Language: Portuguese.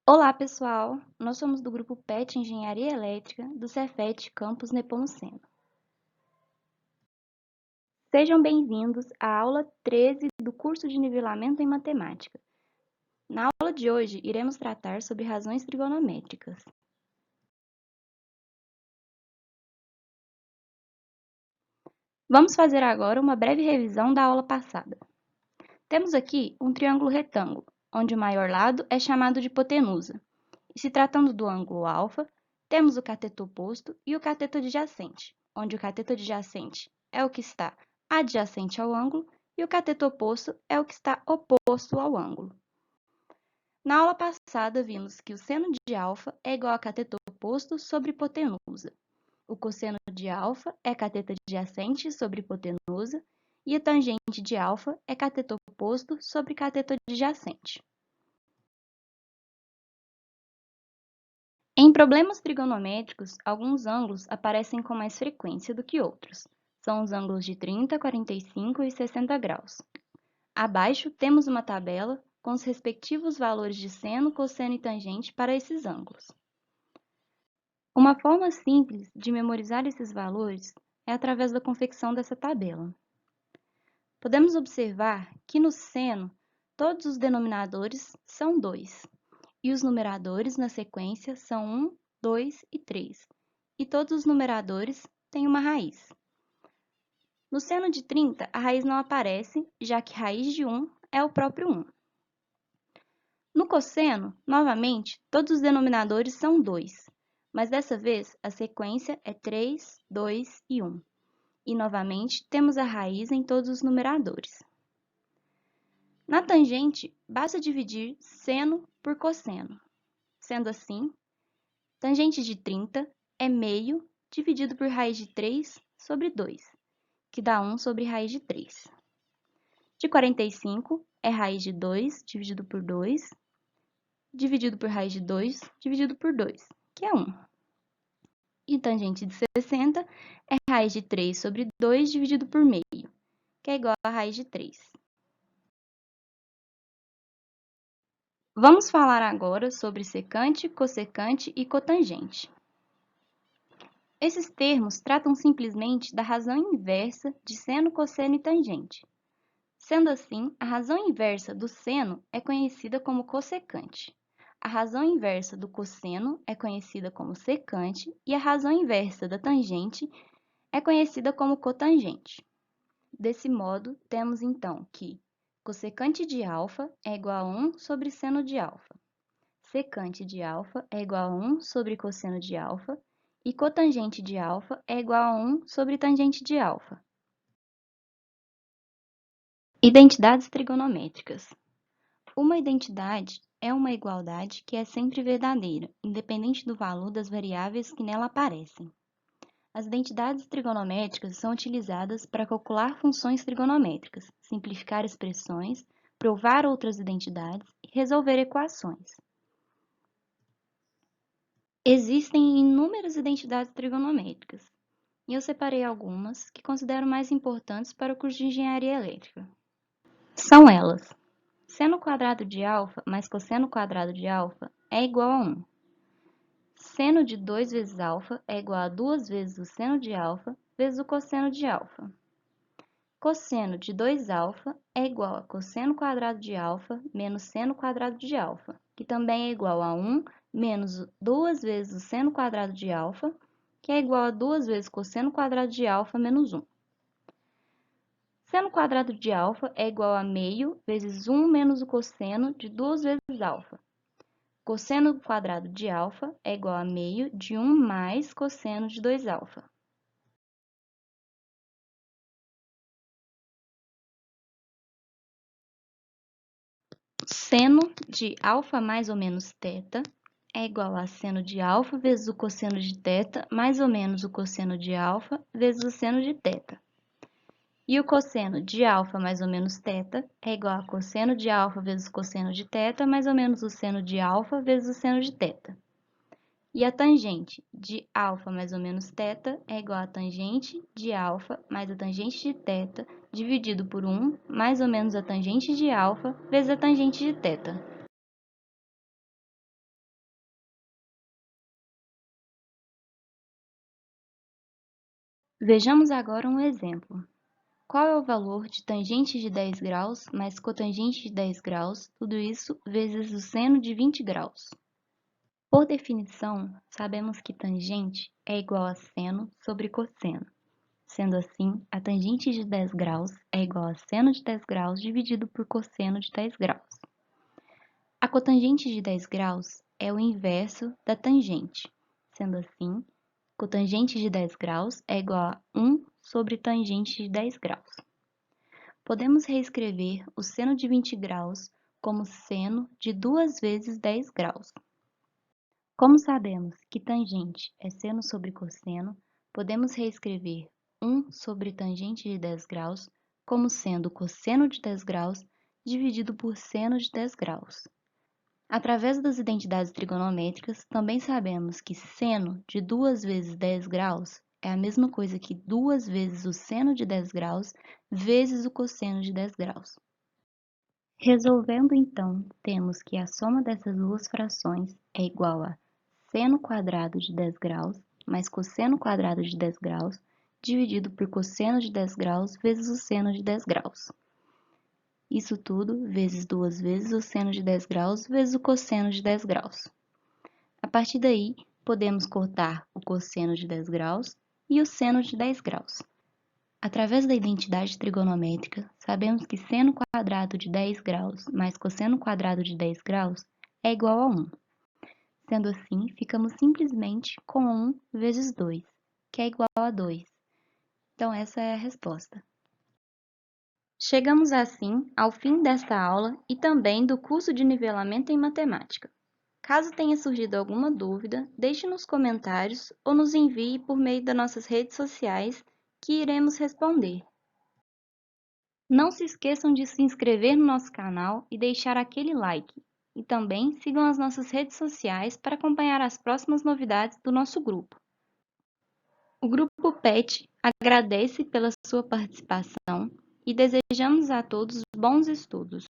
Olá, pessoal! Nós somos do grupo PET Engenharia Elétrica do Cefet Campus Nepomuceno. Sejam bem-vindos à aula 13 do curso de Nivelamento em Matemática. Na aula de hoje, iremos tratar sobre razões trigonométricas. Vamos fazer agora uma breve revisão da aula passada. Temos aqui um triângulo retângulo, onde o maior lado é chamado de hipotenusa. E se tratando do ângulo alfa, temos o cateto oposto e o cateto adjacente, onde o cateto adjacente é o que está adjacente ao ângulo e o cateto oposto é o que está oposto ao ângulo. Na aula passada, vimos que o seno de alfa é igual a cateto oposto sobre hipotenusa. O cosseno de alfa é cateto adjacente sobre hipotenusa e a tangente de alfa é cateto oposto sobre cateto adjacente. Em problemas trigonométricos, alguns ângulos aparecem com mais frequência do que outros. São os ângulos de 30, 45 e 60 graus. Abaixo temos uma tabela com os respectivos valores de seno, cosseno e tangente para esses ângulos. Uma forma simples de memorizar esses valores é através da confecção dessa tabela. Podemos observar que no seno, todos os denominadores são 2. E os numeradores na sequência são 1, 2 e 3. E todos os numeradores têm uma raiz. No seno de 30, a raiz não aparece, já que raiz de 1 é o próprio 1. No cosseno, novamente, todos os denominadores são 2, mas dessa vez a sequência é 3, 2 e 1. E novamente temos a raiz em todos os numeradores. Na tangente, basta dividir seno por cosseno. Sendo assim, tangente de 30 é meio dividido por raiz de 3 sobre 2, que dá 1 sobre raiz de 3. De 45 é raiz de 2 dividido por 2, dividido por raiz de 2 dividido por 2, que é 1. E tangente de 60 é raiz de 3 sobre 2 dividido por meio, que é igual a raiz de 3. Vamos falar agora sobre secante, cossecante e cotangente. Esses termos tratam simplesmente da razão inversa de seno, cosseno e tangente. Sendo assim, a razão inversa do seno é conhecida como cossecante. A razão inversa do cosseno é conhecida como secante e a razão inversa da tangente é conhecida como cotangente. Desse modo, temos então que cossecante de alfa é igual a 1 sobre seno de alfa. Secante de alfa é igual a 1 sobre cosseno de alfa e cotangente de alfa é igual a 1 sobre tangente de alfa. Identidades trigonométricas. Uma identidade é uma igualdade que é sempre verdadeira, independente do valor das variáveis que nela aparecem. As identidades trigonométricas são utilizadas para calcular funções trigonométricas, simplificar expressões, provar outras identidades e resolver equações. Existem inúmeras identidades trigonométricas, e eu separei algumas que considero mais importantes para o curso de Engenharia Elétrica. São elas: seno quadrado de alfa mais cosseno quadrado de alfa é igual a 1. Seno de 2 vezes alfa é igual a 2 vezes o seno de alfa vezes o cosseno de alfa. Cosseno de 2α é igual a cosseno quadrado de alfa menos seno quadrado de alfa, que também é igual a 1 menos 2 vezes o seno quadrado de alfa, que é igual a 2 vezes cosseno quadrado de alfa menos 1. Seno quadrado de alfa é igual a meio vezes 1 menos o cosseno de 2 vezes alfa. Cosseno quadrado de alfa é igual a meio de 1 mais cosseno de 2α. Seno de alfa mais ou menos θ é igual a seno de alfa vezes o cosseno de θ mais ou menos o cosseno de alfa vezes o seno de θ. E o cosseno de alfa mais ou menos θ é igual a cosseno de alfa vezes o cosseno de θ mais ou menos o seno de alfa vezes o seno de θ. E a tangente de alfa mais ou menos θ é igual a tangente de alfa mais a tangente de θ dividido por 1 mais ou menos a tangente de alfa vezes a tangente de θ. Vejamos agora um exemplo. Qual é o valor de tangente de 10 graus mais cotangente de 10 graus, tudo isso vezes o seno de 20 graus? Por definição, sabemos que tangente é igual a seno sobre cosseno. Sendo assim, a tangente de 10 graus é igual a seno de 10 graus dividido por cosseno de 10 graus. A cotangente de 10 graus é o inverso da tangente. Sendo assim, cotangente de 10 graus é igual a 1 sobre tangente de 10 graus. Podemos reescrever o seno de 20 graus como seno de 2 vezes 10 graus. Como sabemos que tangente é seno sobre cosseno, podemos reescrever 1 sobre tangente de 10 graus como sendo cosseno de 10 graus dividido por seno de 10 graus. Através das identidades trigonométricas, também sabemos que seno de 2 vezes 10 graus é a mesma coisa que 2 vezes o seno de 10 graus vezes o cosseno de 10 graus. Resolvendo então, temos que a soma dessas duas frações é igual a seno quadrado de 10 graus mais cosseno quadrado de 10 graus dividido por cosseno de 10 graus vezes o seno de 10 graus. Isso tudo vezes 2 vezes o seno de 10 graus vezes o cosseno de 10 graus. A partir daí, podemos cortar o cosseno de 10 graus e o seno de 10 graus. Através da identidade trigonométrica, sabemos que seno quadrado de 10 graus mais cosseno quadrado de 10 graus é igual a 1. Sendo assim, ficamos simplesmente com 1 vezes 2, que é igual a 2. Então, essa é a resposta. Chegamos assim ao fim desta aula e também do curso de nivelamento em matemática. Caso tenha surgido alguma dúvida, deixe nos comentários ou nos envie por meio das nossas redes sociais que iremos responder. Não se esqueçam de se inscrever no nosso canal e deixar aquele like. E também sigam as nossas redes sociais para acompanhar as próximas novidades do nosso grupo. O Grupo PET agradece pela sua participação e desejamos a todos bons estudos.